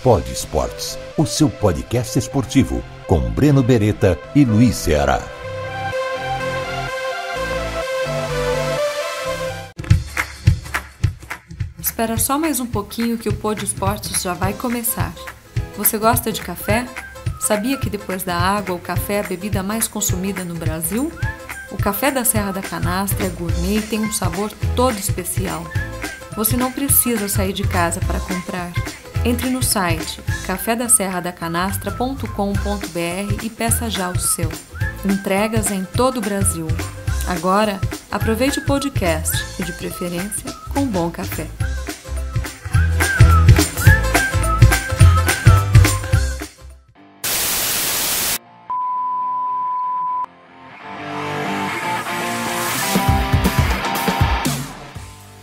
Pod Esportes, o seu podcast esportivo, com Breno Beretta e Luiz Ceará. Espera só mais um pouquinho que o Pod Esportes já vai começar. Você gosta de café? Sabia que depois da água, o café é a bebida mais consumida no Brasil? O café da Serra da Canastra é gourmet e tem um sabor todo especial. Você não precisa sair de casa para comprar. Entre no site cafedaserradacanastra.com.br e peça já o seu. Entregas em todo o Brasil. Agora, aproveite o podcast e, de preferência, com bom café.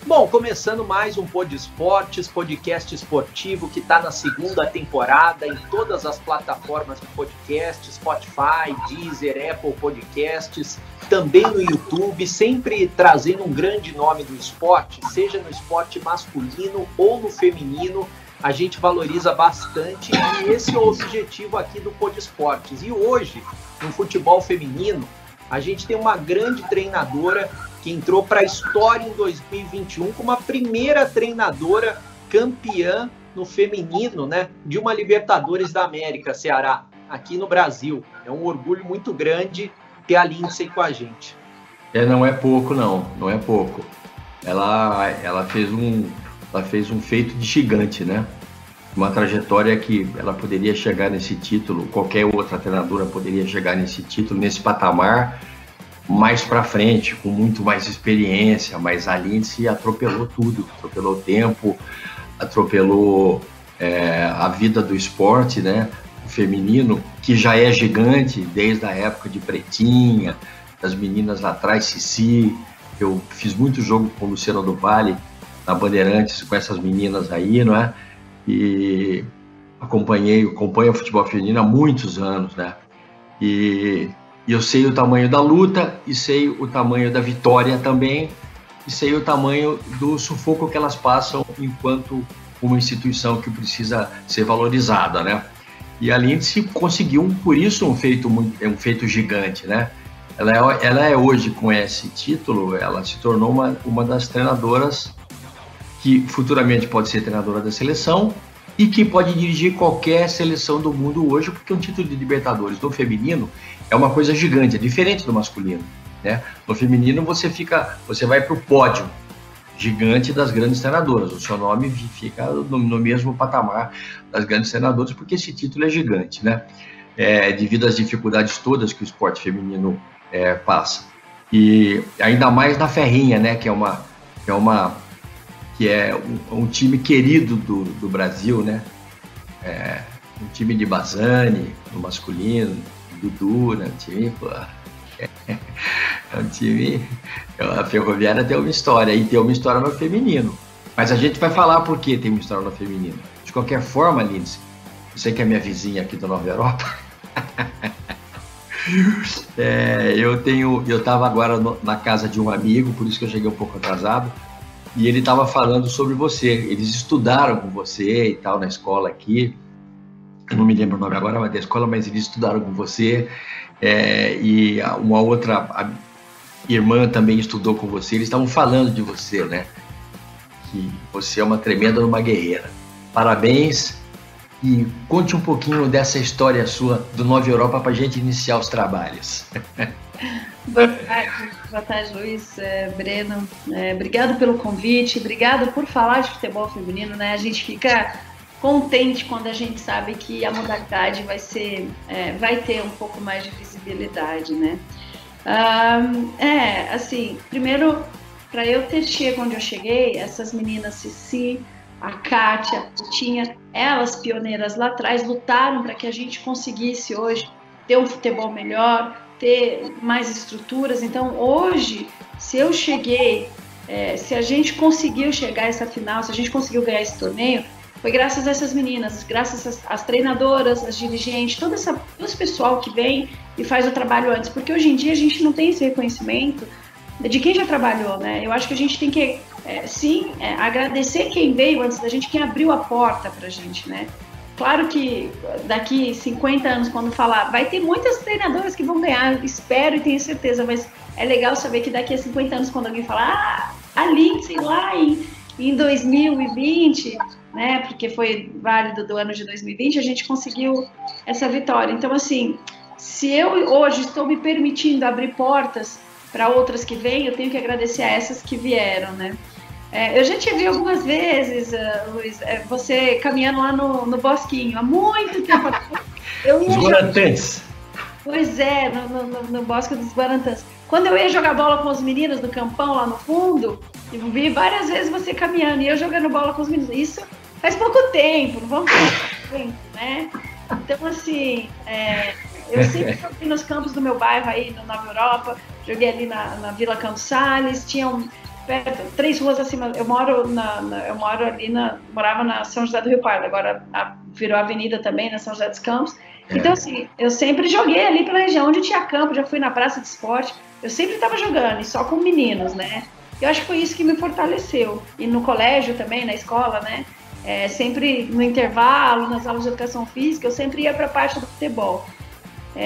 Bom, começando mais um Pod Esportes, podcast esportivo que está na segunda temporada em todas as plataformas de podcast, Spotify, Deezer, Apple Podcasts, também no YouTube, sempre trazendo um grande nome do esporte, seja no esporte masculino ou no feminino, a gente valoriza bastante e esse é o objetivo aqui do Pod Esportes. E hoje, no futebol feminino, a gente tem uma grande treinadora que entrou para a história em 2021 como a primeira treinadora campeã no feminino, né, de uma Libertadores da América, Ceará, aqui no Brasil. É um orgulho muito grande ter a Lindsay com a gente. Não é pouco, não é pouco. Ela fez um feito de gigante, né? Uma trajetória que ela poderia chegar nesse título, qualquer outra treinadora poderia chegar nesse título, nesse patamar, mais para frente, com muito mais experiência, mas a Lindsay atropelou tudo, atropelou o tempo, atropelou a vida do esporte, né? O feminino, que já é gigante desde a época de Pretinha, das meninas lá atrás, Cici. Eu fiz muito jogo com o Luciano do Vale, na Bandeirantes, com essas meninas aí, não é? E acompanho o futebol feminino há muitos anos, né? E eu sei o tamanho da luta, e sei o tamanho da vitória também, e sei o tamanho do sufoco que elas passam enquanto uma instituição que precisa ser valorizada, né? E a Lindsay conseguiu, por isso, um feito gigante, né? Ela é hoje, com esse título, ela se tornou uma das treinadoras que futuramente pode ser treinadora da seleção e que pode dirigir qualquer seleção do mundo hoje, porque um título de Libertadores no feminino é uma coisa gigante, é diferente do masculino, né? No feminino você vai para o pódio gigante das grandes treinadoras, o seu nome fica no mesmo patamar das grandes treinadoras, porque esse título é gigante, né? Devido às dificuldades todas que o esporte feminino passa. E ainda mais na Ferrinha, né? Que é um time querido do Brasil, né? Um time de Bazani, no masculino, Dudu, né? Um time. A Ferroviária tem uma história, e tem uma história no feminino. Mas a gente vai falar por que tem uma história no feminino. De qualquer forma, Lindsay, você que é minha vizinha aqui da Nova Europa, eu estava agora na casa de um amigo, por isso que eu cheguei um pouco atrasado, e ele estava falando sobre você. Eles estudaram com você e tal na escola aqui. Eu não me lembro o nome agora da escola, mas eles estudaram com você. E uma outra irmã também estudou com você. Eles estavam falando de você, né? Que você é uma tremenda guerreira. Parabéns. E conte um pouquinho dessa história sua do Nova Europa para a gente iniciar os trabalhos. Boa tarde, Luiz, Breno. Obrigado pelo convite, obrigado por falar de futebol feminino, né? A gente fica contente quando a gente sabe que a modalidade vai ter um pouco mais de visibilidade, né? Assim, primeiro, para eu ter chegado onde eu cheguei, essas meninas Cici, a Kátia, a Putinha, elas pioneiras lá atrás lutaram para que a gente conseguisse hoje ter um futebol melhor, ter mais estruturas. Então hoje, se eu cheguei, se a gente conseguiu chegar a essa final, se a gente conseguiu ganhar esse torneio, foi graças a essas meninas, graças às treinadoras, às dirigentes, todo esse pessoal que vem e faz o trabalho antes, porque hoje em dia a gente não tem esse reconhecimento de quem já trabalhou, né? Eu acho que a gente tem que, agradecer quem veio antes da gente, quem abriu a porta pra gente, né? Claro que daqui 50 anos, quando falar, vai ter muitas treinadoras que vão ganhar, espero e tenho certeza, mas é legal saber que daqui a 50 anos, quando alguém falar, a Lindsay lá em 2020, né, porque foi válido do ano de 2020, a gente conseguiu essa vitória. Então, assim, se eu hoje estou me permitindo abrir portas para outras que vêm, eu tenho que agradecer a essas que vieram, né. Eu já te vi algumas vezes, Luiz, você caminhando lá no Bosquinho, há muito tempo. Os Guarantãs. Pois é, no Bosque dos Guarantãs. Quando eu ia jogar bola com os meninos do campão lá no fundo, eu vi várias vezes você caminhando e eu jogando bola com os meninos. Isso faz pouco tempo, não vamos falar tempo, né? Então, assim, eu sempre joguei nos campos do meu bairro aí, na Nova Europa, joguei ali na Vila Campos Sales, perto, 3 ruas acima. Eu morava na São José do Rio Pardo, agora virou avenida também, na São José dos Campos. Então, assim, eu sempre joguei ali pela região onde tinha campo, já fui na praça de esporte, eu sempre estava jogando, e só com meninos, né? Eu acho que foi isso que me fortaleceu. E no colégio também, na escola, né? Sempre no intervalo, nas aulas de educação física, eu sempre ia para a parte do futebol.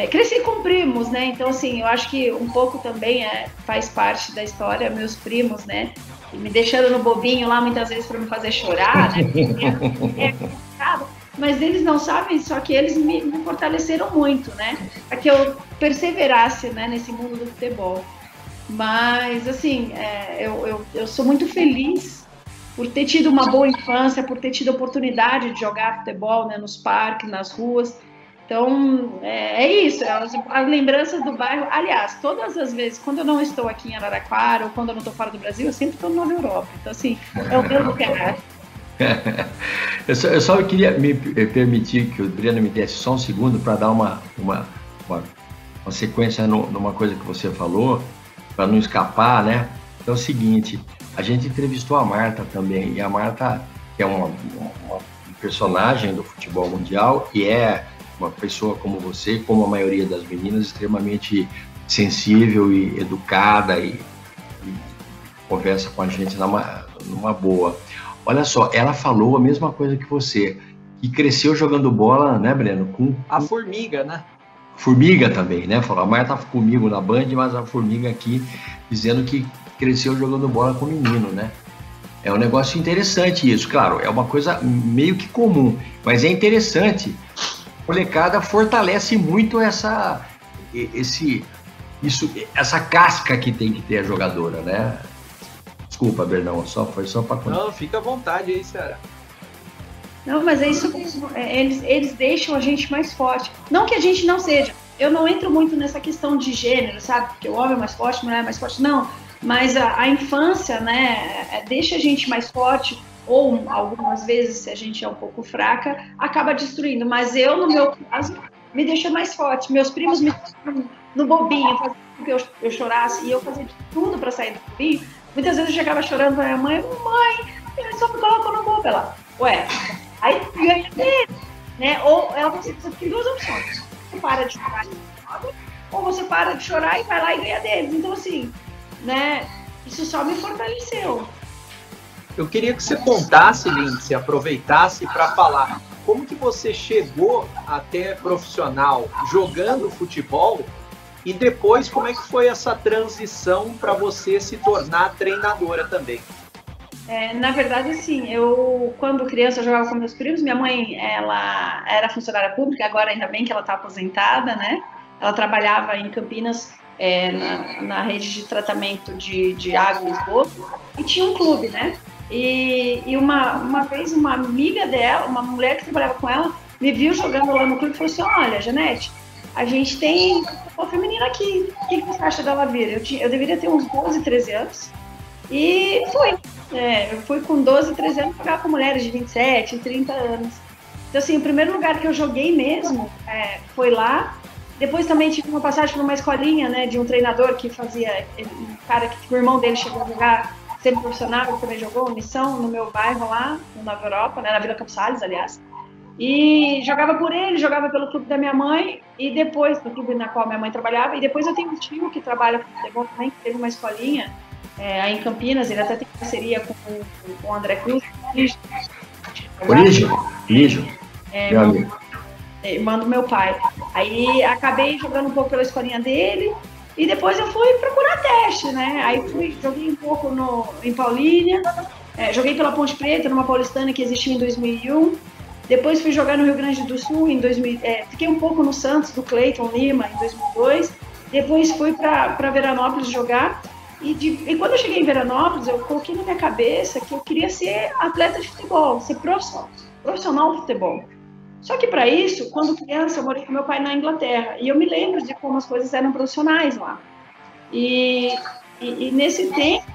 Cresci com primos, né? Então, assim, eu acho que um pouco também faz parte da história, meus primos, né? Me deixando no bobinho lá muitas vezes para me fazer chorar, né? É complicado, mas eles não sabem, só que eles me fortaleceram muito, né? Para que eu perseverasse, né, nesse mundo do futebol. Mas, assim, eu sou muito feliz por ter tido uma boa infância, por ter tido a oportunidade de jogar futebol, né, nos parques, nas ruas. Então, é isso, as lembranças do bairro. Aliás, todas as vezes, quando eu não estou aqui em Araraquara ou quando eu não estou fora do Brasil, eu sempre estou na Nova Europa. Então, assim, é o meu lugar. Eu só queria me permitir que o Breno me desse só um segundo para dar uma sequência numa coisa que você falou, para não escapar, né? É o seguinte, a gente entrevistou a Marta também, e a Marta é uma personagem do futebol mundial e é uma pessoa como você, como a maioria das meninas, extremamente sensível e educada e conversa com a gente numa boa. Olha só, ela falou a mesma coisa que você, que cresceu jogando bola, né, Breno? Com a Formiga, né? Formiga também, né? Falou, a Marta tá comigo na Band, mas a Formiga aqui dizendo que cresceu jogando bola com menino, né? É um negócio interessante isso, claro, é uma coisa meio que comum, mas é interessante. A molecada fortalece muito essa casca que tem que ter a jogadora, né? Desculpa, Bernão, foi só para... Não, fica à vontade aí, Sarah. Não, mas é isso mesmo, eles deixam a gente mais forte. Não que a gente não seja, eu não entro muito nessa questão de gênero, sabe? Porque o homem é mais forte, a mulher é mais forte, não. Mas a infância, né, deixa a gente mais forte, ou algumas vezes, se a gente é um pouco fraca, acaba destruindo. Mas eu, no meu caso, me deixa mais forte. Meus primos me deixaram no bobinho, faziam com que eu chorasse, e eu fazia de tudo para sair do bobinho. Muitas vezes eu chegava chorando pra minha mãe, ele só me colocou no bobo. Ela, aí ganha dele, né? Ou ela falou assim, você tem 2 opções. Você para de chorar ou você para de chorar e vai lá e ganha deles. Então, assim, né? Isso só me fortaleceu. Eu queria que você contasse, Lindsay, aproveitasse para falar como que você chegou até profissional jogando futebol e depois como é que foi essa transição para você se tornar treinadora também. Na verdade, assim, eu quando criança eu jogava com meus primos, minha mãe, ela era funcionária pública, agora ainda bem que ela está aposentada, né? Ela trabalhava em Campinas, na rede de tratamento de água e esgoto, e tinha um clube, né? E uma vez uma amiga dela, uma mulher que trabalhava com ela, me viu jogando lá no clube e falou assim, olha, Janete, a gente tem uma feminina aqui, o que você acha dela vir? Eu deveria ter uns 12, 13 anos, e fui. Eu fui com 12, 13 anos jogar com mulheres de 27, 30 anos. Então, assim, o primeiro lugar que eu joguei mesmo foi lá. Depois também tive uma passagem por uma escolinha, né, de um treinador que fazia, um cara que o irmão dele chegou a jogar semi-profissional, ele também jogou Missão no meu bairro lá, na Nova Europa, né, na Vila Campos Sales, aliás. E jogava por ele, jogava pelo clube da minha mãe, e depois, no clube na qual minha mãe trabalhava, e depois eu tenho um tio que trabalha com futebol também, que teve uma escolinha aí em Campinas, ele até tem parceria com o André Cruz. Lígio. irmã do meu pai. Aí acabei jogando um pouco pela escolinha dele e depois eu fui procurar teste, né? Aí joguei um pouco em Paulínia, joguei pela Ponte Preta, numa paulistana que existiu em 2001. Depois fui jogar no Rio Grande do Sul em 2000, fiquei um pouco no Santos, do Cleiton Lima, em 2002. Depois fui para Veranópolis jogar. E quando eu cheguei em Veranópolis, eu coloquei na minha cabeça que eu queria ser atleta de futebol, ser profissional de futebol. Só que para isso, quando criança, eu morei com meu pai na Inglaterra. E eu me lembro de como as coisas eram profissionais lá. E nesse tempo,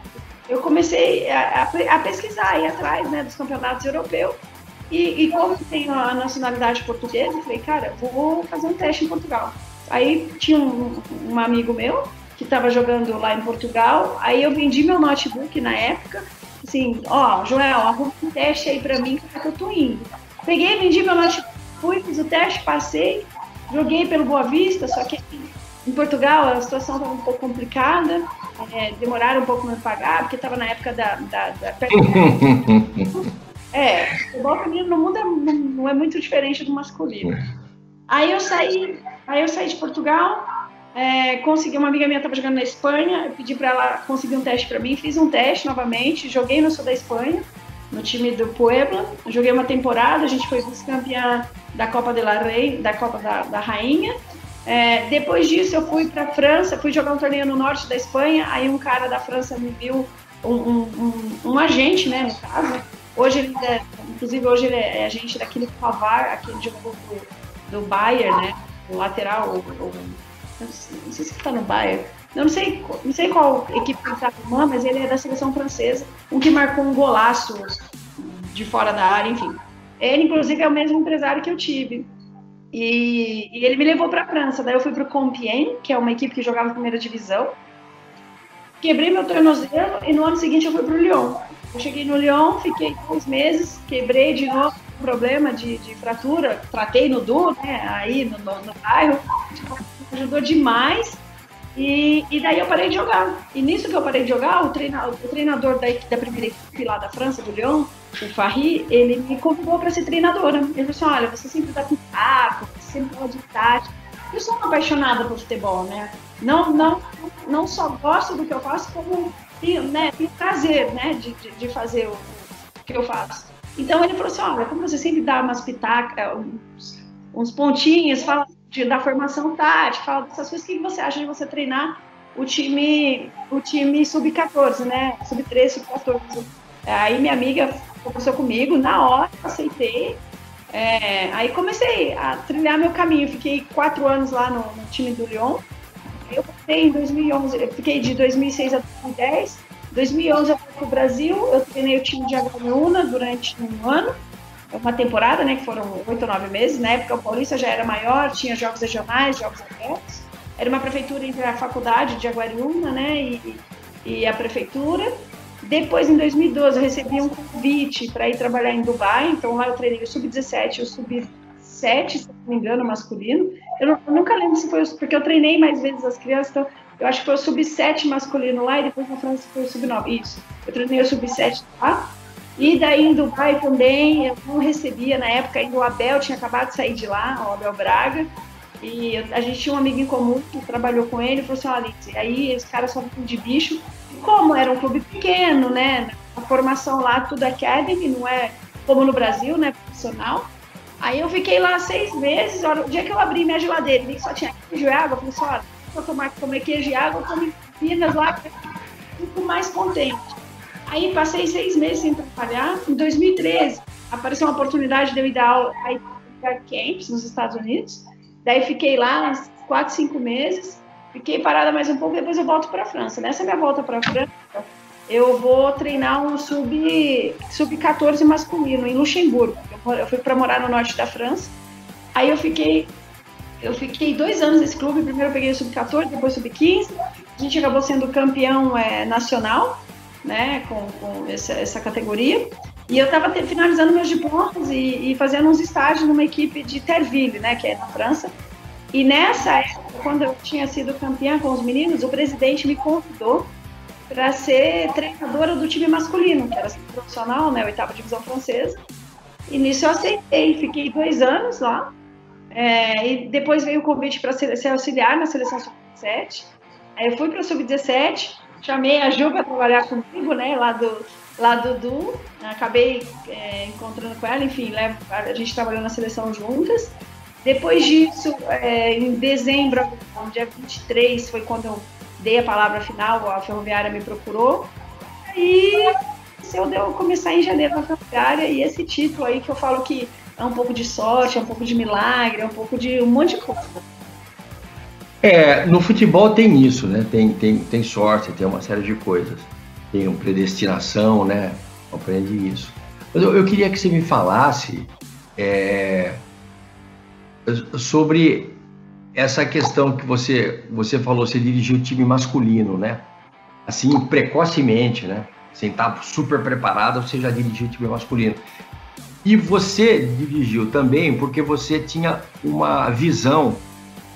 eu comecei a pesquisar, ir atrás, né, dos campeonatos europeus. E como eu tenho a nacionalidade portuguesa, eu falei, cara, vou fazer um teste em Portugal. Aí tinha um amigo meu que estava jogando lá em Portugal, aí eu vendi meu notebook na época, assim, Joel, arruma um teste aí pra mim, que eu tô indo. Peguei, vendi meu notebook, fui, fiz o teste, passei, joguei pelo Boa Vista, só que em Portugal a situação estava um pouco complicada, demoraram um pouco para me pagar, porque estava na época da futebol feminino no mundo não é muito diferente do masculino. Aí eu saí de Portugal, consegui, uma amiga minha estava jogando na Espanha, eu pedi para ela conseguir um teste para mim, fiz um teste novamente, joguei no sul da Espanha, no time do Puebla, joguei uma temporada, a gente foi vice-campeã da Copa de la Rei, da Copa da Rainha. Depois disso eu fui para a França, fui jogar um torneio no norte da Espanha, aí um cara da França me viu, um agente, né, no caso. Hoje inclusive ele é agente daquele Pavard, aquele jogador do Bayern, né, o lateral, não sei se está no Bayern, eu não sei qual equipe ele está formando, mas ele é da seleção francesa, um que marcou um golaço de fora da área, enfim. Ele, inclusive, é o mesmo empresário que eu tive. E ele me levou para a França. Daí eu fui para o Compiègne, que é uma equipe que jogava na primeira divisão. Quebrei meu tornozelo e no ano seguinte eu fui para o Lyon. Eu cheguei no Lyon, fiquei 2 meses, quebrei de novo um problema de fratura, tratei no DU, né, aí no bairro, ajudou demais. E daí eu parei de jogar. E nisso que eu parei de jogar, o treinador da primeira equipe lá da França, do Lyon, o Farri, ele me convidou para ser treinadora. Ele falou assim, olha, você sempre dá pitaco, você sempre fala de tática. Eu sou uma apaixonada por futebol, né? Não só gosto do que eu faço, como tenho prazer, né, de fazer o que eu faço. Então ele falou assim, olha, como você sempre dá umas pitacas, uns pontinhos, fala da formação tática, fala dessas coisas, o que você acha de você treinar o time sub-14, né? Sub-13, sub-14. Aí minha amiga conversou comigo, na hora eu aceitei. Aí comecei a trilhar meu caminho. Fiquei 4 anos lá no time do Lyon. Eu passei em 2011, eu fiquei de 2006 a 2010. Em 2011 eu fui para o Brasil, eu treinei o time de Jaguariúna durante 1 ano. Uma temporada, né, que foram 8 ou 9 meses. Na época o Paulista já era maior, tinha jogos regionais, jogos abertos. Era uma prefeitura entre a faculdade de Jaguariúna, né, e a prefeitura. Depois, em 2012, eu recebi um convite para ir trabalhar em Dubai. Então lá eu treinei o sub-17 e o sub-7, se não me engano, masculino. Eu nunca lembro se foi, porque eu treinei mais vezes as crianças, então eu acho que foi o sub-7 masculino lá e depois na França foi o sub-9. Isso, eu treinei o sub-7 lá. E daí em Dubai também, eu não recebia, na época ainda o Abel tinha acabado de sair de lá, o Abel Braga, e a gente tinha um amigo em comum que trabalhou com ele, e falou assim, olha, aí os caras só vivem de bicho, como era um clube pequeno, né, a formação lá, tudo academy, não é como no Brasil, né, profissional. Aí eu fiquei lá 6 meses, o dia que eu abri minha geladeira, vi que só tinha queijo e água, eu falei assim, olha, se eu comer queijo e água, eu tomo Minas lá, fico mais contente. Aí passei 6 meses sem trabalhar. Em 2013, apareceu uma oportunidade de eu ir dar aula em camps nos Estados Unidos. Daí fiquei lá uns 4, 5 meses. Fiquei parada mais um pouco, depois eu volto para a França. Nessa minha volta para a França, eu vou treinar um sub-14 masculino em Luxemburgo. Eu fui para morar no norte da França. Aí eu fiquei 2 anos nesse clube. Primeiro eu peguei o sub-14, depois o sub-15. A gente acabou sendo campeão nacional, né, com essa categoria, e eu estava finalizando meus diplomas e fazendo uns estágios numa equipe de Terville, né, que é na França, e nessa época, quando eu tinha sido campeã com os meninos, o presidente me convidou para ser treinadora do time masculino, que era profissional, né, 8ª divisão francesa, E nisso eu aceitei, fiquei 2 anos lá. E depois veio o convite para ser auxiliar na seleção sub-17. Aí eu fui para a sub-17, chamei a Ju para trabalhar comigo, né, lá do Du. Acabei encontrando com ela, enfim, a gente trabalhou na seleção juntas. Depois disso, em dezembro, no dia 23, foi quando eu dei a palavra final, a Ferroviária me procurou. E eu começar em janeiro na Ferroviária, e esse título aí que eu falo que é um pouco de sorte, é um pouco de milagre, é um pouco de um monte de coisa. No futebol tem isso, né? Tem sorte, tem uma série de coisas. Tem uma predestinação, né? Aprende isso. Mas eu queria que você me falasse sobre essa questão que você falou, você dirigiu o time masculino, né? Assim, precocemente, né? Sem estar super preparado, você já dirigiu o time masculino. E você dirigiu também porque você tinha uma visão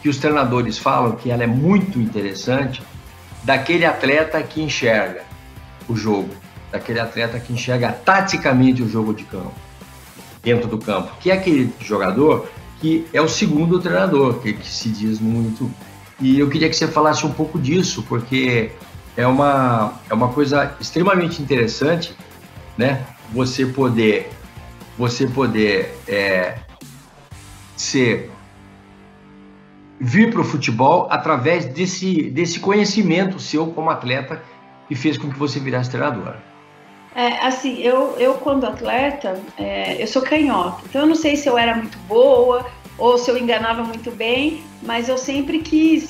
que os treinadores falam que ela é muito interessante, daquele atleta que enxerga o jogo, daquele atleta que enxerga taticamente o jogo de campo, dentro do campo, que é aquele jogador que é o segundo treinador, que se diz muito. E eu queria que você falasse um pouco disso, porque é uma coisa extremamente interessante, né? Você poder vir para o futebol através desse conhecimento seu como atleta que fez com que você virasse treinadora. Assim, eu quando atleta, eu sou canhota, então eu não sei se eu era muito boa ou se eu enganava muito bem, mas eu sempre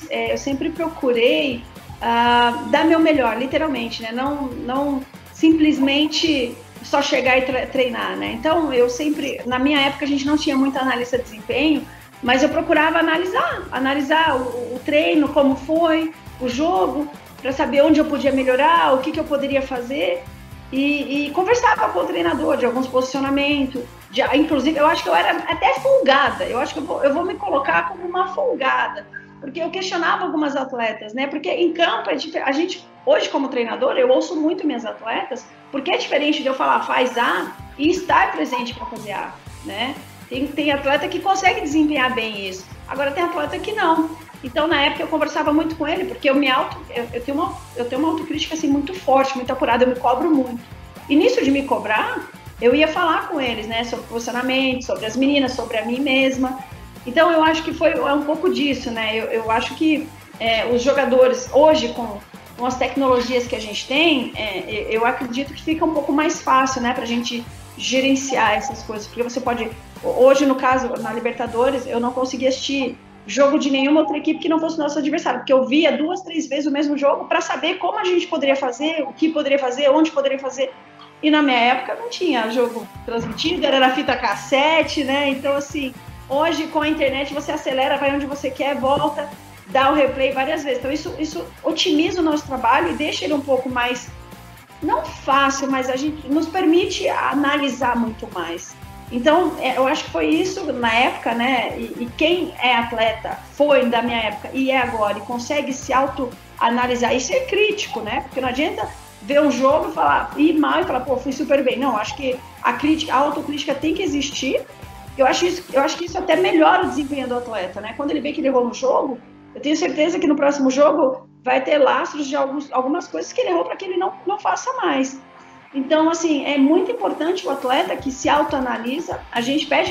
eu sempre procurei dar meu melhor, literalmente, né? Não simplesmente só chegar e treinar, né? Então, eu sempre, na minha época, a gente não tinha muita analista de desempenho, mas eu procurava analisar o treino, como foi, o jogo, para saber onde eu podia melhorar, o que eu poderia fazer, e conversava com o treinador de alguns posicionamentos, inclusive, eu acho que eu era até folgada, eu acho que eu vou me colocar como uma folgada, porque eu questionava algumas atletas, né? Porque em campo, a gente, hoje como treinador, eu ouço muito minhas atletas, porque é diferente de eu falar faz A e estar presente para fazer A, né? Tem atleta que consegue desempenhar bem isso, agora tem atleta que não. Então, na época, eu conversava muito com ele, porque eu tenho uma autocrítica assim, muito forte, muito apurada, eu me cobro muito. E nisso de me cobrar, eu ia falar com eles, né? Sobre posicionamento, sobre as meninas, sobre a mim mesma. Então, eu acho que é um pouco disso, né? Eu acho que os jogadores, hoje, com as tecnologias que a gente tem, eu acredito que fica um pouco mais fácil, né? Pra gente gerenciar essas coisas. Porque você pode... Hoje, no caso, na Libertadores, eu não consegui assistir jogo de nenhuma outra equipe que não fosse nosso adversário, porque eu via 2, 3 vezes o mesmo jogo para saber como a gente poderia fazer, o que poderia fazer, onde poderia fazer. E na minha época não tinha jogo transmitido, era fita cassete, né? Então, assim, hoje com a internet você acelera, vai onde você quer, volta, dá o replay várias vezes. Então, isso otimiza o nosso trabalho e deixa ele um pouco mais, não fácil, mas a gente nos permite analisar muito mais. Então, eu acho que foi isso na época, né? E quem é atleta, foi da minha época e é agora, e consegue se autoanalisar e ser crítico, né? Porque não adianta ver um jogo e falar, ir mal e falar, pô, fui super bem. Não, acho que a autocrítica tem que existir. Eu acho que isso até melhora o desempenho do atleta, né? Quando ele vê que ele errou no jogo, eu tenho certeza que no próximo jogo vai ter lastros de algumas coisas que ele errou para que ele não faça mais. Então, assim, é muito importante o atleta que se autoanalisa.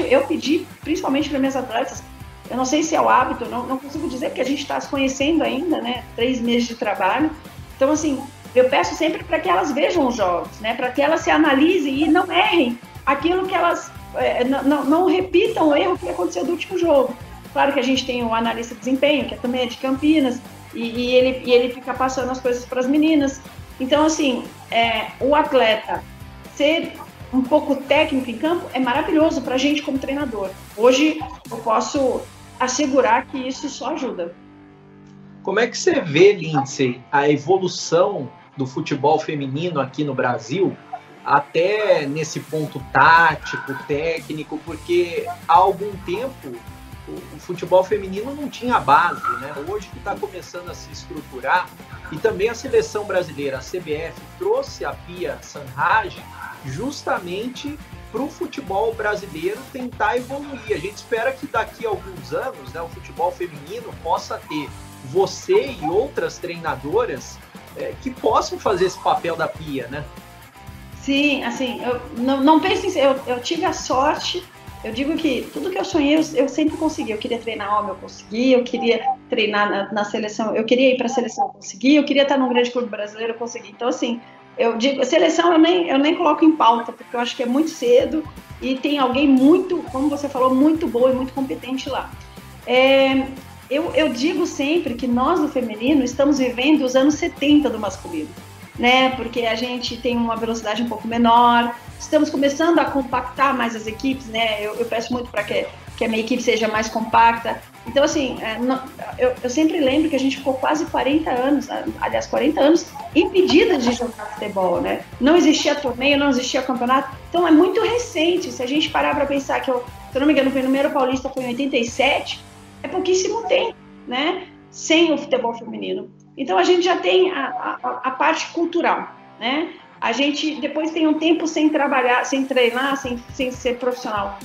Eu pedi, principalmente para minhas atletas, eu não sei se é o hábito, não consigo dizer, porque a gente está se conhecendo ainda, né? 3 meses de trabalho. Então, assim, eu peço sempre para que elas vejam os jogos, né? Para que elas se analisem e não errem aquilo que elas... não repitam o erro que aconteceu do último jogo. Claro que a gente tem o analista de desempenho, que também é de Campinas, e ele fica passando as coisas para as meninas. Então, assim, o atleta ser um pouco técnico em campo é maravilhoso para a gente como treinador. Hoje eu posso assegurar que isso só ajuda. Como é que você vê, Lindsay, a evolução do futebol feminino aqui no Brasil, até nesse ponto tático, técnico, porque há algum tempo o futebol feminino não tinha base, né? Hoje que está começando a se estruturar, e também a seleção brasileira, a CBF, trouxe a Pia Sanhage justamente para o futebol brasileiro tentar evoluir. A gente espera que daqui a alguns anos, né, o futebol feminino possa ter você e outras treinadoras que possam fazer esse papel da Pia, né? Sim, assim, eu não pense em... Eu tive a sorte, eu digo que tudo que eu sonhei, eu sempre consegui. Eu queria treinar homem, eu consegui. Eu queria treinar na seleção, eu queria ir para a seleção, eu consegui. Eu queria estar num grande clube brasileiro, eu consegui. Então, assim, eu digo, seleção eu nem coloco em pauta, porque eu acho que é muito cedo e tem alguém muito, como você falou, muito boa e muito competente lá. Eu digo sempre que nós, do feminino, estamos vivendo os anos 70 do masculino, né? Porque a gente tem uma velocidade um pouco menor, estamos começando a compactar mais as equipes, né? Eu peço muito para que a minha equipe seja mais compacta. Então, assim, eu sempre lembro que a gente ficou quase 40 anos, aliás, 40 anos, impedidas de jogar futebol, né? Não existia torneio, não existia campeonato. Então, é muito recente. Se a gente parar para pensar que, se eu não me engano, o primeiro paulista foi em 87, é pouquíssimo tempo, né? Sem o futebol feminino. Então, a gente já tem a parte cultural, né? A gente depois tem um tempo sem trabalhar, sem treinar, sem ser profissional.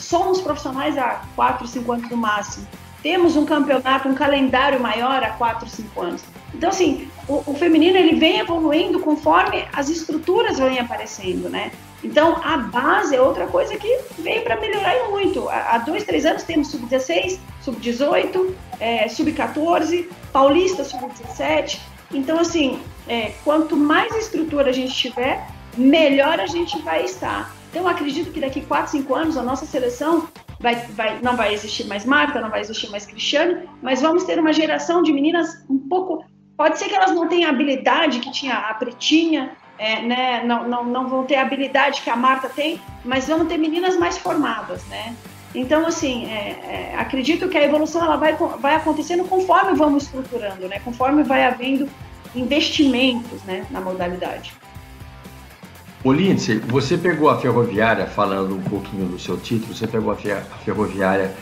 Somos profissionais há 4, 5 anos no máximo. Temos um campeonato, um calendário maior há 4, 5 anos. Então, assim, o feminino ele vem evoluindo conforme as estruturas vêm aparecendo, né? Então, a base é outra coisa que veio para melhorar e muito. Há 2, 3 anos temos sub-16, sub-18, sub-14, paulista sub-17. Então, assim, quanto mais estrutura a gente tiver, melhor a gente vai estar. Então, eu acredito que daqui 4, 5 anos a nossa seleção não vai existir mais Marta, não vai existir mais Cristiane, mas vamos ter uma geração de meninas um pouco... Pode ser que elas não tenham a habilidade que tinha a Pretinha, né? Não vão ter a habilidade que a Marta tem, mas vamos ter meninas mais formadas, né? Então, assim, acredito que a evolução ela vai acontecendo conforme vamos estruturando, né? Conforme vai havendo investimentos, né, na modalidade. Ô, Lindsay, você pegou a Ferroviária, falando um pouquinho do seu título, você pegou a Ferroviária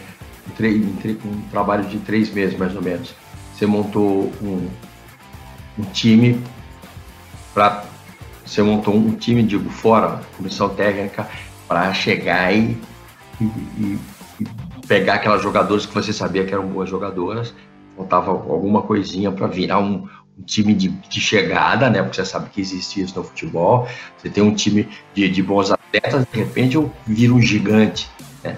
em um trabalho de 3 meses, mais ou menos. Você montou um time digo, fora, comissão técnica, para chegar e pegar aquelas jogadoras que você sabia que eram boas jogadoras, faltava alguma coisinha para virar um time de chegada, né? Porque você sabe que existe isso no futebol. Você tem um time de bons atletas, de repente eu viro um gigante, né?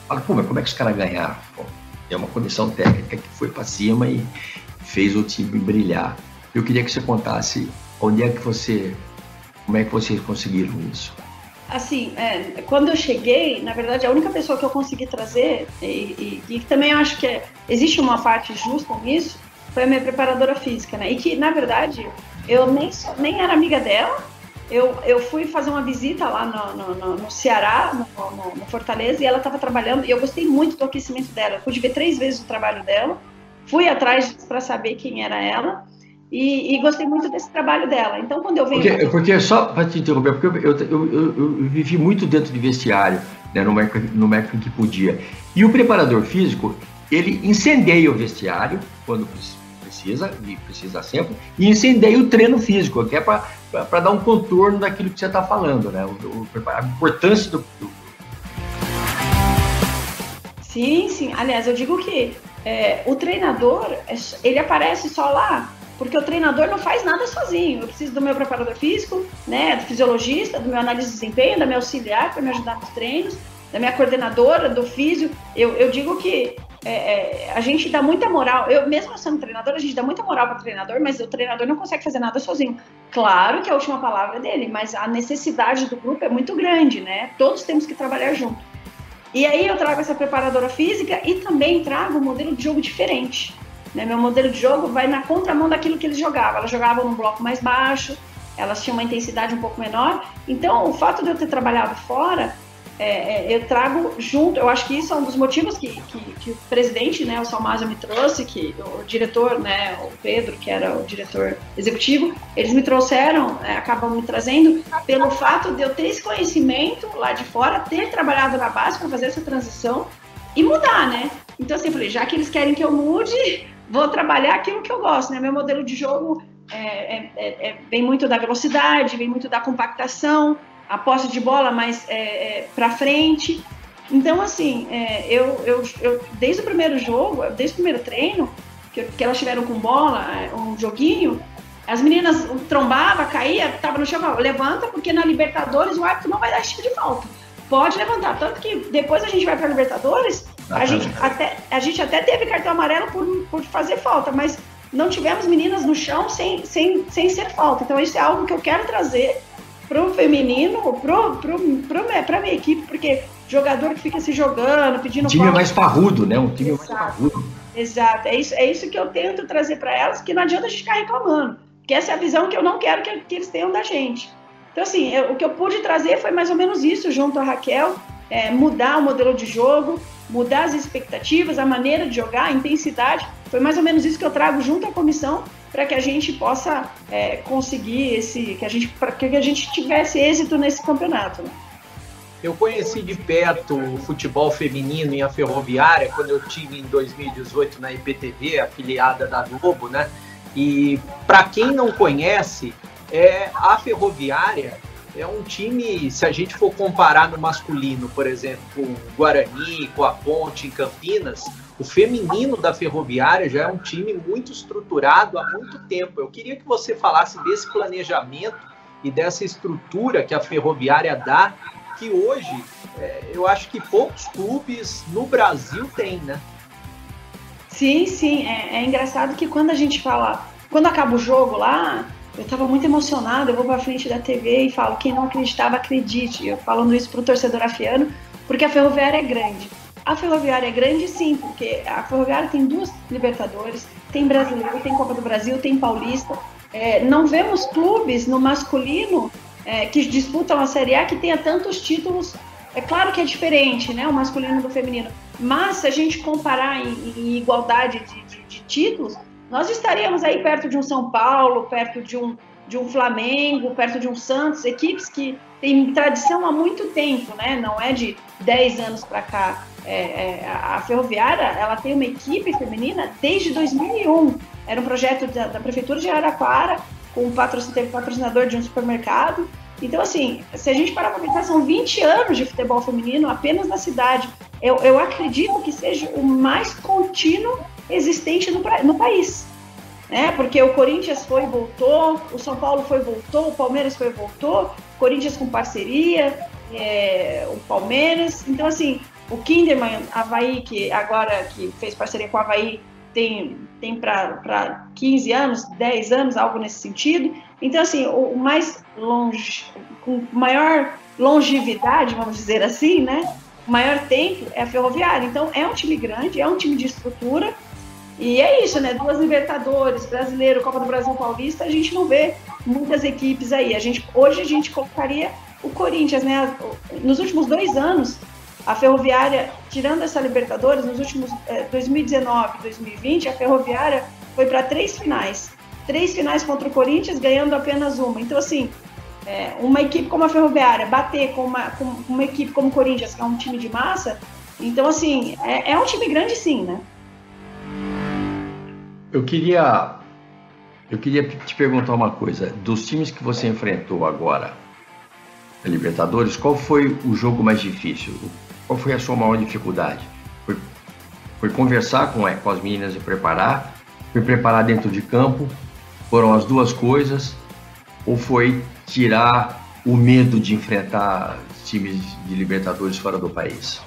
Fala, pô, mas como é que os caras ganharam? Pô, é uma comissão técnica que foi para cima e fez o time brilhar. Eu queria que você contasse como é que vocês conseguiram isso? Assim, quando eu cheguei, na verdade, a única pessoa que eu consegui trazer, e também acho que existe uma parte justa nisso, foi a minha preparadora física, né? E que, na verdade, eu nem era amiga dela. Eu fui fazer uma visita lá no Ceará, no Fortaleza, e ela estava trabalhando, e eu gostei muito do aquecimento dela. Eu pude ver 3 vezes o trabalho dela, fui atrás para saber quem era ela, e gostei muito desse trabalho dela. Então, quando eu venho... Porque só para te interromper, porque eu vivi muito dentro de vestiário, né, no método que podia. E o preparador físico, ele incendeia o vestiário, quando precisa sempre, e incendeia o treino físico, que é para dar um contorno daquilo que você está falando, né? A importância do... Sim. Aliás, eu digo que o treinador, ele aparece só lá, porque o treinador não faz nada sozinho. Eu preciso do meu preparador físico, né, do fisiologista, do meu analista de desempenho, da minha auxiliar para me ajudar nos treinos, da minha coordenadora, do físio. Eu digo que a gente dá muita moral, eu mesmo sendo treinadora, a gente dá muita moral para o treinador, mas o treinador não consegue fazer nada sozinho. Claro que a última palavra é dele, mas a necessidade do grupo é muito grande, né? Todos temos que trabalhar junto. E aí eu trago essa preparadora física e também trago um modelo de jogo diferente, né? Meu modelo de jogo vai na contramão daquilo que eles jogavam. Elas jogavam num bloco mais baixo, elas tinham uma intensidade um pouco menor. Então, o fato de eu ter trabalhado fora, eu trago junto, eu acho que isso é um dos motivos que o presidente, né, o Salmásio, me trouxe, que o diretor, né, o Pedro, que era o diretor executivo, eles me trouxeram, acabam me trazendo pelo fato de eu ter esse conhecimento lá de fora, ter trabalhado na base para fazer essa transição e mudar, né? Então, assim, eu falei, já que eles querem que eu mude, vou trabalhar aquilo que eu gosto, né? Meu modelo de jogo vem muito da velocidade, vem muito da compactação. a posse de bola mais para frente. Então, assim, eu desde o primeiro jogo, desde o primeiro treino, que elas tiveram com bola, um joguinho, as meninas trombavam, caía, estava no chão, levanta, porque na Libertadores o árbitro não vai dar esse tipo de falta. Pode levantar, tanto que depois a gente vai para a Libertadores, a gente até teve cartão amarelo por fazer falta, mas não tivemos meninas no chão sem ser falta. Então isso é algo que eu quero trazer pro feminino, pra minha equipe, porque jogador que fica se jogando, pedindo falta... Um time mais parrudo, né? Um time mais parrudo. Exato, é isso que eu tento trazer para elas, que não adianta a gente ficar reclamando, porque essa é a visão que eu não quero que eles tenham da gente. Então, assim, o que eu pude trazer foi mais ou menos isso, junto à Raquel, mudar o modelo de jogo, mudar as expectativas, a maneira de jogar, a intensidade. Foi mais ou menos isso que eu trago junto à comissão, para que a gente possa conseguir para que a gente tivesse êxito nesse campeonato. Né? Eu conheci de perto o futebol feminino em a Ferroviária, quando eu tive em 2018 na IPTV, afiliada da Globo, né? E para quem não conhece, a Ferroviária é um time, se a gente for comparar no masculino, por exemplo, com o Guarani, com a Ponte em Campinas, o feminino da Ferroviária já é um time muito estruturado há muito tempo. Eu queria que você falasse desse planejamento e dessa estrutura que a Ferroviária dá, que hoje eu acho que poucos clubes no Brasil têm, né? Sim, é engraçado que quando a gente fala, quando acaba o jogo lá, eu estava muito emocionada, eu vou para frente da TV e falo, quem não acreditava, acredite. Eu falando isso pro torcedor afiano, porque a Ferroviária é grande. A Ferroviária é grande sim, porque a Ferroviária tem 2 Libertadores, tem Brasileiro, tem Copa do Brasil, tem Paulista. Não vemos clubes no masculino que disputam a Série A que tenha tantos títulos. É claro que é diferente, né, o masculino do feminino, mas se a gente comparar em igualdade de títulos, nós estaríamos aí perto de um São Paulo, perto de um Flamengo, perto de um Santos, equipes que têm tradição há muito tempo, né? Não é de 10 anos para cá. A Ferroviária, ela tem uma equipe feminina desde 2001. Era um projeto da Prefeitura de Araraquara, teve patrocinador de um supermercado. Então, assim, se a gente parar para pensar, são 20 anos de futebol feminino apenas na cidade. Eu acredito que seja o mais contínuo existente no país. Né? Porque o Corinthians foi e voltou, o São Paulo foi e voltou, o Palmeiras foi e voltou, o Corinthians com parceria, o Palmeiras. Então, assim, o Kinderman, Avaí, que agora que fez parceria com o Avaí, tem para 15 anos, 10 anos, algo nesse sentido. Então, assim, o mais longe, com maior longevidade, vamos dizer assim, né? O maior tempo é a Ferroviária. Então, é um time grande, é um time de estrutura. E é isso, né? 2 Libertadores, Brasileiro, Copa do Brasil, Paulista, a gente não vê muitas equipes aí. Hoje a gente colocaria o Corinthians, né? Nos últimos 2 anos, a Ferroviária, tirando essa Libertadores, nos últimos 2019 e 2020, a Ferroviária foi para 3 finais. 3 finais contra o Corinthians, ganhando apenas uma. Então, assim, uma equipe como a Ferroviária bater com uma equipe como o Corinthians, que é um time de massa, então, assim, é um time grande sim, né? Eu queria te perguntar uma coisa. Dos times que você enfrentou agora, a Libertadores, qual foi o jogo mais difícil? Qual foi a sua maior dificuldade? Foi conversar com as meninas e preparar? Foi preparar dentro de campo? Foram as duas coisas? Ou foi tirar o medo de enfrentar times de Libertadores fora do país?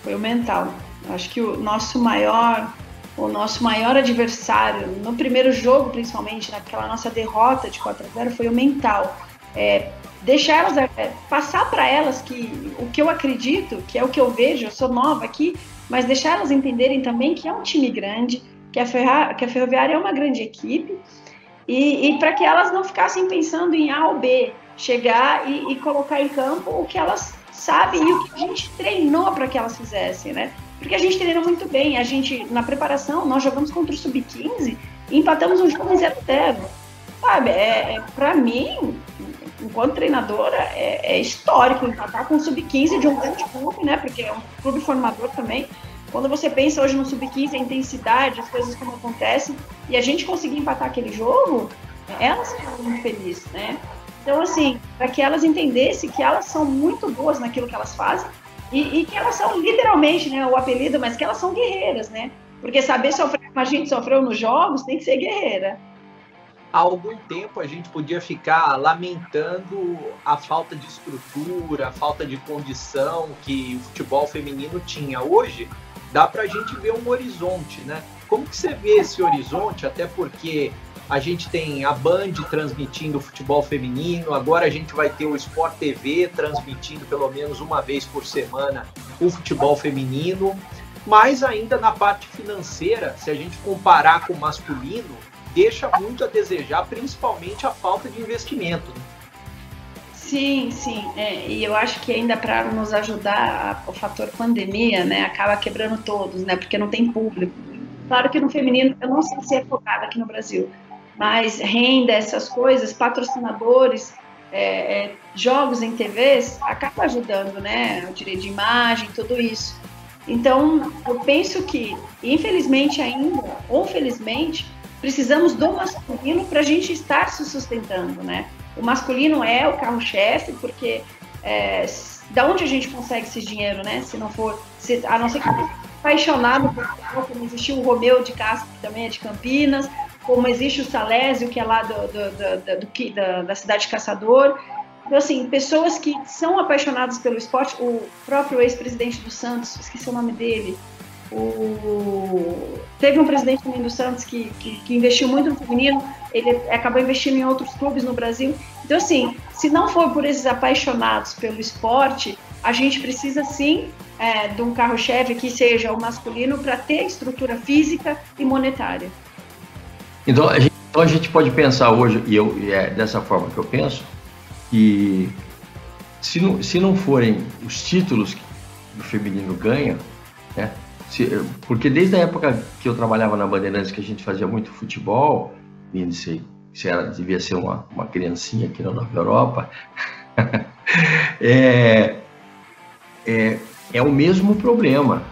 Foi o mental. Acho que o nosso maior adversário, no primeiro jogo, principalmente, naquela nossa derrota de 4-0, foi o mental. Deixar elas, passar para elas o que eu acredito, que é o que eu vejo, eu sou nova aqui, mas deixar elas entenderem também que é um time grande, que a Ferroviária é uma grande equipe, e para que elas não ficassem pensando em A ou B, chegar e colocar em campo o que elas sabem e o que a gente treinou para que elas fizessem, né? Porque a gente treinou muito bem, na preparação, nós jogamos contra o Sub-15 e empatamos um jogo em 0-0. Sabe, para mim, enquanto treinadora, é histórico empatar com o Sub-15 de um grande clube, né? Porque é um clube formador também. Quando você pensa hoje no Sub-15, a intensidade, as coisas como acontecem, e a gente conseguir empatar aquele jogo, elas ficam muito felizes, né? Então, assim, para que elas entendessem que elas são muito boas naquilo que elas fazem e que elas são literalmente, né, o apelido, mas que elas são guerreiras, né? Porque saber sofrer como a gente sofreu nos jogos tem que ser guerreira. Há algum tempo a gente podia ficar lamentando a falta de estrutura, a falta de condição que o futebol feminino tinha. Hoje, dá para a gente ver um horizonte, né? Como que você vê esse horizonte? Até porque a gente tem a Band transmitindo o futebol feminino, agora a gente vai ter o Sport TV transmitindo pelo menos uma vez por semana o futebol feminino, mas ainda na parte financeira, se a gente comparar com o masculino, deixa muito a desejar, principalmente a falta de investimento. Né? Sim, e eu acho que ainda para nos ajudar o fator pandemia, né, acaba quebrando todos, né, porque não tem público. Claro que no feminino, eu não sei se é focado aqui no Brasil, mas renda, essas coisas, patrocinadores, jogos em TVs, acaba ajudando, né, o direito de imagem, tudo isso. Então, eu penso que, infelizmente ainda, ou felizmente, precisamos do masculino para a gente estar se sustentando, né? O masculino é o carro-chefe, porque da onde a gente consegue esse dinheiro, né? Se não for, a não ser que seja apaixonado por futebol, como existiu o Romeu de Castro, que também é de Campinas, como existe o Salésio, que é lá da cidade de Caçador. Então, assim, pessoas que são apaixonadas pelo esporte, o próprio ex-presidente do Santos, esqueci o nome dele, teve um presidente também do Santos que investiu muito no feminino, ele acabou investindo em outros clubes no Brasil. Então, assim, se não for por esses apaixonados pelo esporte, a gente precisa, sim, de um carro-chefe que seja o masculino para ter estrutura física e monetária. Então, a gente pode pensar hoje, e é dessa forma que eu penso, que se não forem os títulos que o feminino ganha, né? Porque desde a época que eu trabalhava na Bandeirantes, que a gente fazia muito futebol, devia ser uma criancinha aqui na Nova Europa, é o mesmo problema,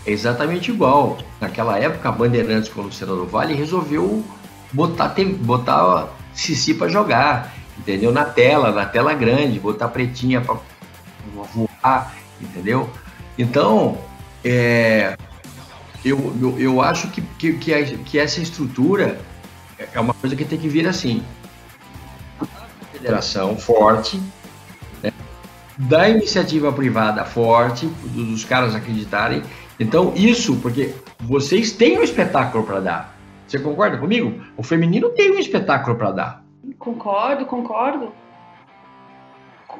é exatamente igual. Naquela época, a Bandeirantes com o Luciano do Vale resolveu botar Cici para jogar, entendeu? Na tela grande, botar pretinha para voar, entendeu? Então, eu acho que essa estrutura é uma coisa que tem que vir assim, federação forte, né? Da iniciativa privada forte, dos caras acreditarem. Então, isso, porque vocês têm um espetáculo para dar. Você concorda comigo? O feminino tem um espetáculo para dar. Concordo.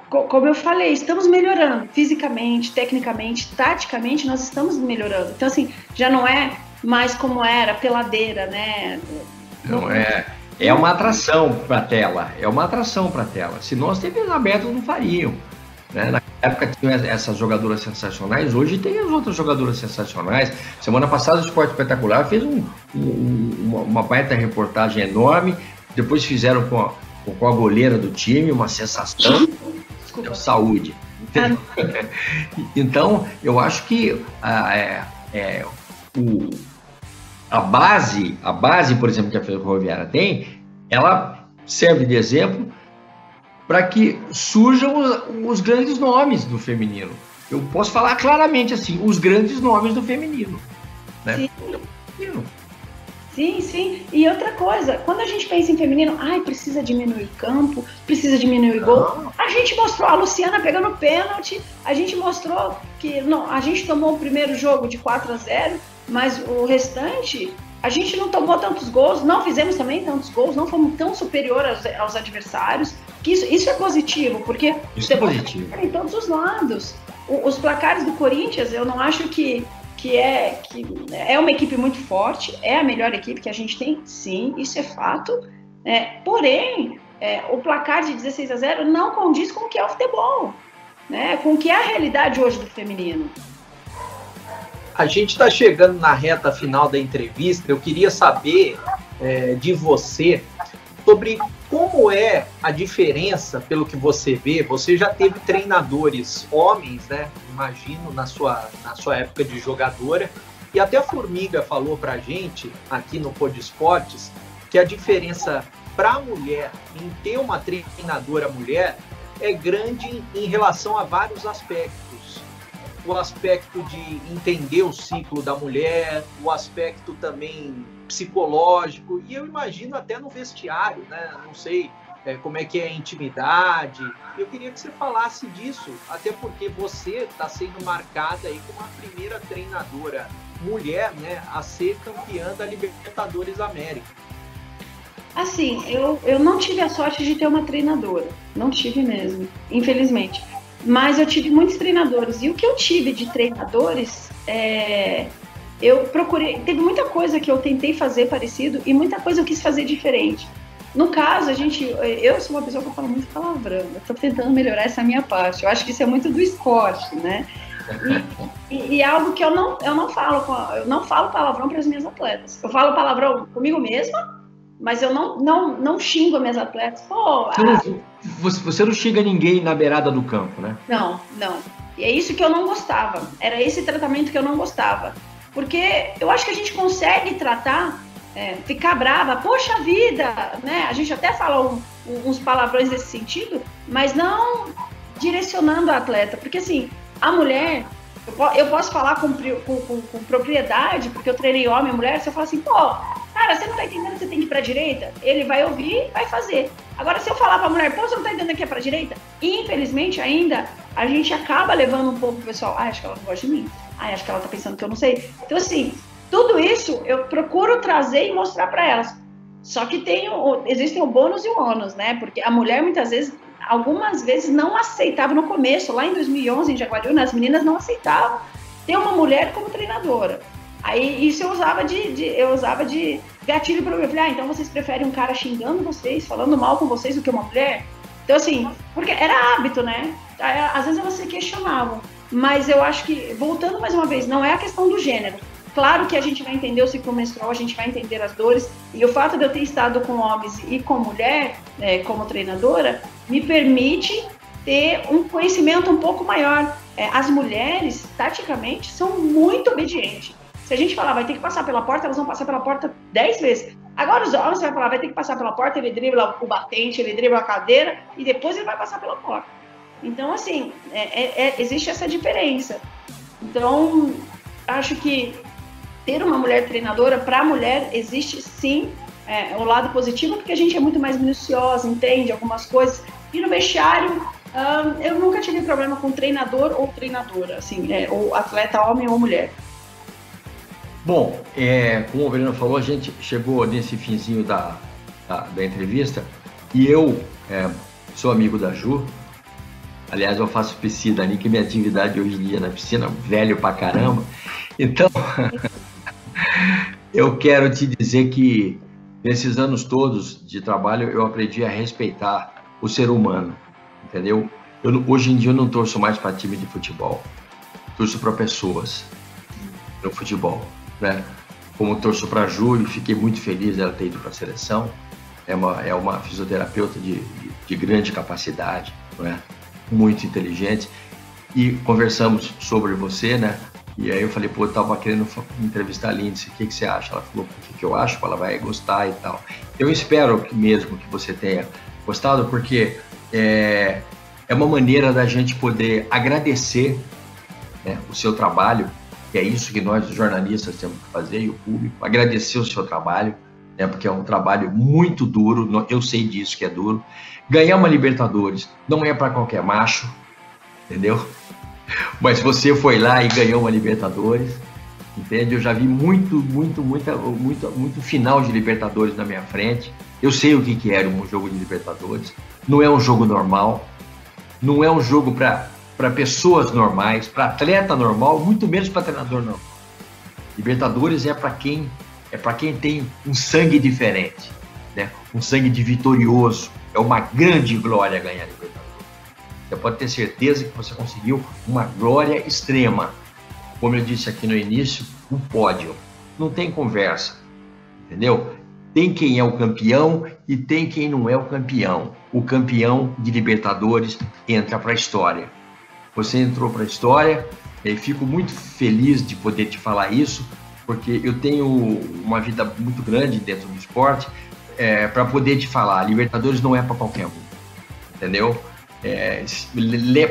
Como eu falei, estamos melhorando fisicamente, tecnicamente, taticamente, nós estamos melhorando. Então, assim, já não é mais como era, peladeira, né? Não é uma atração para a tela, Se nós TVs abertas não fariam, né? Na época tinha essas jogadoras sensacionais, hoje tem as outras jogadoras sensacionais. Semana passada o Esporte Espetacular fez uma baita reportagem enorme, depois fizeram com a goleira do time, uma sensação. Saúde. Então, eu acho que a base, por exemplo, que a Ferroviária tem, ela serve de exemplo para que surjam os grandes nomes do feminino. Eu posso falar claramente assim, os grandes nomes do feminino. Né? Sim. E outra coisa, quando a gente pensa em feminino, precisa diminuir o campo, precisa diminuir o gol. A gente mostrou a Luciana pegando pênalti, a gente mostrou que a gente tomou o primeiro jogo de 4-0, mas o restante, a gente não tomou tantos gols, não fizemos também tantos gols, não fomos tão superiores aos adversários, que isso é positivo, porque isso é positivo em todos os lados. Os placares do Corinthians, eu não acho que é uma equipe muito forte, é a melhor equipe que a gente tem, sim, isso é fato, porém, o placar de 16-0 não condiz com o que é o futebol, né? Com o que é a realidade hoje do feminino. A gente está chegando na reta final da entrevista, eu queria saber de você sobre como é a diferença, pelo que você vê. Você já teve treinadores homens, né? Imagino, na sua época de jogadora, e até a Formiga falou pra gente, aqui no Pod Esportes, que a diferença para a mulher, em ter uma treinadora mulher, é grande em relação a vários aspectos. O aspecto de entender o ciclo da mulher, o aspecto também psicológico, e eu imagino até no vestiário, né? Não sei como é que é a intimidade. Eu queria que você falasse disso, até porque você está sendo marcada aí como a primeira treinadora mulher, né, a ser campeã da Libertadores América. Assim, eu não tive a sorte de ter uma treinadora, não tive mesmo, infelizmente. Mas eu tive muitos treinadores, e o que eu tive de treinadores, eu procurei, teve muita coisa que eu tentei fazer parecido e muita coisa eu quis fazer diferente. No caso, eu sou uma pessoa que eu falo muito palavrão, eu estou tentando melhorar essa minha parte, eu acho que isso é muito do esporte, né? E algo que eu não falo palavrão para as minhas atletas. Eu falo palavrão comigo mesma, mas eu não xingo as minhas atletas. Pô, você não xinga ninguém na beirada do campo, né? Não. E é isso que eu não gostava. Era esse tratamento que eu não gostava. Porque eu acho que a gente consegue tratar, ficar brava, poxa vida, né? A gente até fala uns palavrões nesse sentido, mas não direcionando a atleta. Porque assim, a mulher, eu posso falar com propriedade, porque eu treinei homem e mulher, se eu falar assim, pô, cara, você não tá entendendo que você tem que ir pra direita? Ele vai ouvir e vai fazer. Agora, se eu falar pra mulher, pô, você não tá entendendo que é pra direita? Infelizmente, ainda, a gente acaba levando um pouco o pessoal, acho que ela não gosta de mim. Acho que ela tá pensando que eu não sei. Então, assim, tudo isso eu procuro trazer e mostrar pra elas. Só que existem o bônus e o ônus, né? Porque a mulher, muitas vezes, algumas vezes não aceitava no começo, lá em 2011, em Jaguariúna, as meninas não aceitavam ter uma mulher como treinadora. Aí isso eu usava de gatilho para mim. Eu falei, então vocês preferem um cara xingando vocês, falando mal com vocês do que uma mulher? Então assim, porque era hábito, né? Às vezes elas se questionavam. Mas eu acho que, voltando mais uma vez, não é a questão do gênero. Claro que a gente vai entender o ciclo menstrual, a gente vai entender as dores, e o fato de eu ter estado com homens e com mulher, como treinadora, me permite ter um conhecimento um pouco maior. As mulheres, taticamente, são muito obedientes. Se a gente falar, vai ter que passar pela porta, elas vão passar pela porta 10 vezes. Agora os homens, você vai falar, vai ter que passar pela porta, ele dribla o batente, ele dribla a cadeira, e depois ele vai passar pela porta. Então, assim, existe essa diferença. Então, acho que ter uma mulher treinadora, para a mulher, existe sim o lado positivo, porque a gente é muito mais minuciosa, entende algumas coisas. E no vestiário, eu nunca tive problema com treinador ou treinadora, assim, ou atleta homem ou mulher. Bom, como o Verena falou, a gente chegou nesse finzinho da entrevista e eu sou amigo da Ju. Aliás, eu faço piscina ali, que minha atividade hoje em dia na piscina, velho pra caramba. Então, eu quero te dizer que nesses anos todos de trabalho eu aprendi a respeitar o ser humano, entendeu? Hoje em dia eu não torço mais para time de futebol, torço para pessoas no futebol, né? Como torço para a Ju, fiquei muito feliz dela ter ido para a seleção. É uma fisioterapeuta de grande capacidade, né? Muito inteligente, e conversamos sobre você, né? E aí eu falei, pô, eu tava querendo entrevistar a Lindsay, o que você acha? Ela falou, o que eu acho? Ela vai gostar e tal. Eu espero mesmo que você tenha gostado, porque é uma maneira da gente poder agradecer, né, o seu trabalho, que é isso que nós, os jornalistas, temos que fazer, e o público, agradecer o seu trabalho, né, porque é um trabalho muito duro, eu sei disso que é duro. Ganhar uma Libertadores não é para qualquer macho, entendeu? Mas você foi lá e ganhou uma Libertadores, entende? Eu já vi muito final de Libertadores na minha frente. Eu sei o que era um jogo de Libertadores. Não é um jogo normal, não é um jogo para pessoas normais, para atleta normal, muito menos para treinador normal. Libertadores é para quem tem um sangue diferente, né? Um sangue de vitorioso. É uma grande glória ganhar Libertadores. Você pode ter certeza que você conseguiu uma glória extrema. Como eu disse aqui no início, um pódio. Não tem conversa, entendeu? Tem quem é o campeão e tem quem não é o campeão. O campeão de Libertadores entra para a história. Você entrou para a história, e fico muito feliz de poder te falar isso, porque eu tenho uma vida muito grande dentro do esporte. para poder te falar, a Libertadores não é para qualquer um, entendeu?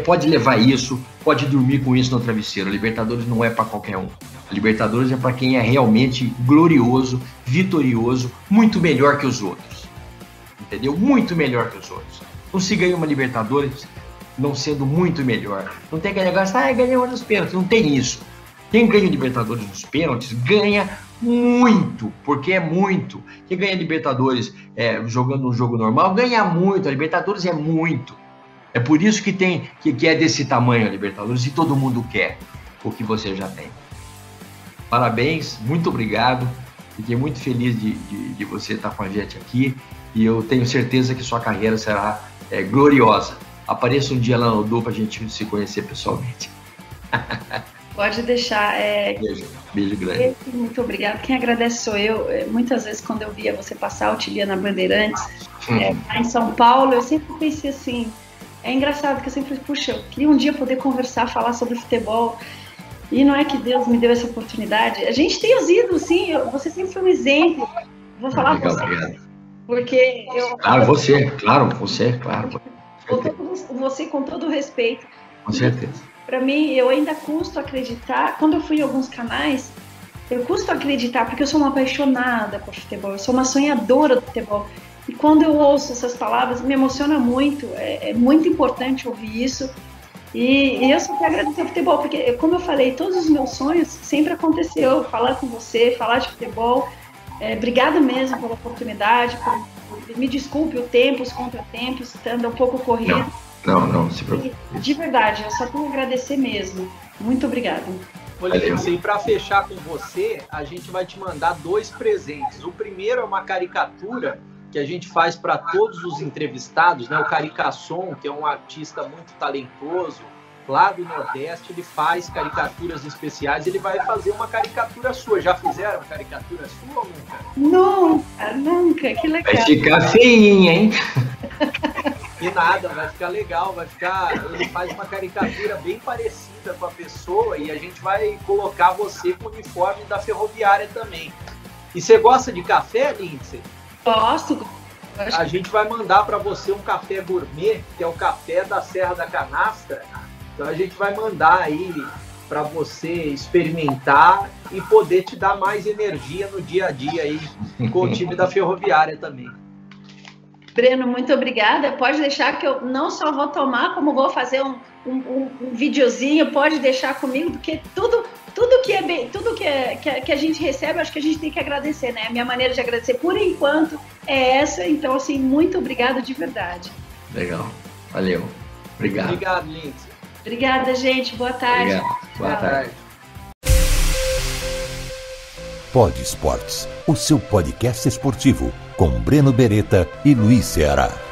Pode levar isso, pode dormir com isso no travesseiro. A Libertadores não é para qualquer um. A Libertadores é para quem é realmente glorioso, vitorioso, muito melhor que os outros, entendeu? Muito melhor que os outros. Não se ganha uma Libertadores não sendo muito melhor. Não tem aquele negócio, ganhou nos pênaltis. Não tem isso. Quem ganha Libertadores nos pênaltis ganha muito, porque é muito. Quem ganha Libertadores jogando um jogo normal ganha muito. A Libertadores é muito. É por isso que é desse tamanho a Libertadores e todo mundo quer o que você já tem. Parabéns, muito obrigado. Fiquei muito feliz de você estar com a gente aqui e eu tenho certeza que sua carreira será gloriosa. Apareça um dia lá no Du para a gente se conhecer pessoalmente. Pode deixar. Beijo grande. Muito obrigada. Quem agradece sou eu. Muitas vezes, quando eu via você passar, eu te via na Bandeirantes, lá em São Paulo, eu sempre pensei assim. É engraçado que eu sempre, puxa, eu queria um dia poder conversar, falar sobre futebol. E não é que Deus me deu essa oportunidade. A gente tem os ídolos, sim. Você sempre foi um exemplo. Vou falar legal, você. Obrigado. Porque eu. Claro, você, claro. Você com todo o respeito. Com certeza. Para mim, eu ainda custo acreditar. Quando eu fui em alguns canais, eu custo acreditar, porque eu sou uma apaixonada por futebol. Eu sou uma sonhadora do futebol. E quando eu ouço essas palavras, me emociona muito. É muito importante ouvir isso. E eu só quero agradecer ao futebol, porque, como eu falei, todos os meus sonhos sempre aconteceu. Falar com você, falar de futebol. Obrigada mesmo pela oportunidade. Me desculpe o tempo, os contratempos, anda um pouco corrido. Não, se preocupe. De verdade, eu só tenho a agradecer mesmo. Muito obrigada. Lindsay, e para fechar com você, a gente vai te mandar 2 presentes. O primeiro é uma caricatura que a gente faz para todos os entrevistados, né? O Caricasson, que é um artista muito talentoso, lá do Nordeste, ele faz caricaturas especiais, ele vai fazer uma caricatura sua. Já fizeram caricatura sua ou nunca? Nunca, que legal. Vai ficar feinha, hein? E nada, vai ficar legal, ele faz uma caricatura bem parecida com a pessoa e a gente vai colocar você com o uniforme da Ferroviária também. E você gosta de café, Lindsay? Gosto. A gente vai mandar para você um café gourmet, que é o café da Serra da Canastra. Então a gente vai mandar aí para você experimentar e poder te dar mais energia no dia a dia aí com o time da Ferroviária também. Breno, muito obrigada. Pode deixar que eu não só vou tomar, como vou fazer um videozinho. Pode deixar comigo, porque tudo que a gente recebe, acho que a gente tem que agradecer, né? A minha maneira de agradecer, por enquanto, é essa. Então, assim, muito obrigada de verdade. Legal. Valeu. Obrigado. Obrigado, Lindsay. Obrigada, gente. Boa tarde. Obrigado. Boa tarde. Pod Esportes, o seu podcast esportivo, com Breno Beretta e Luiz Ceará.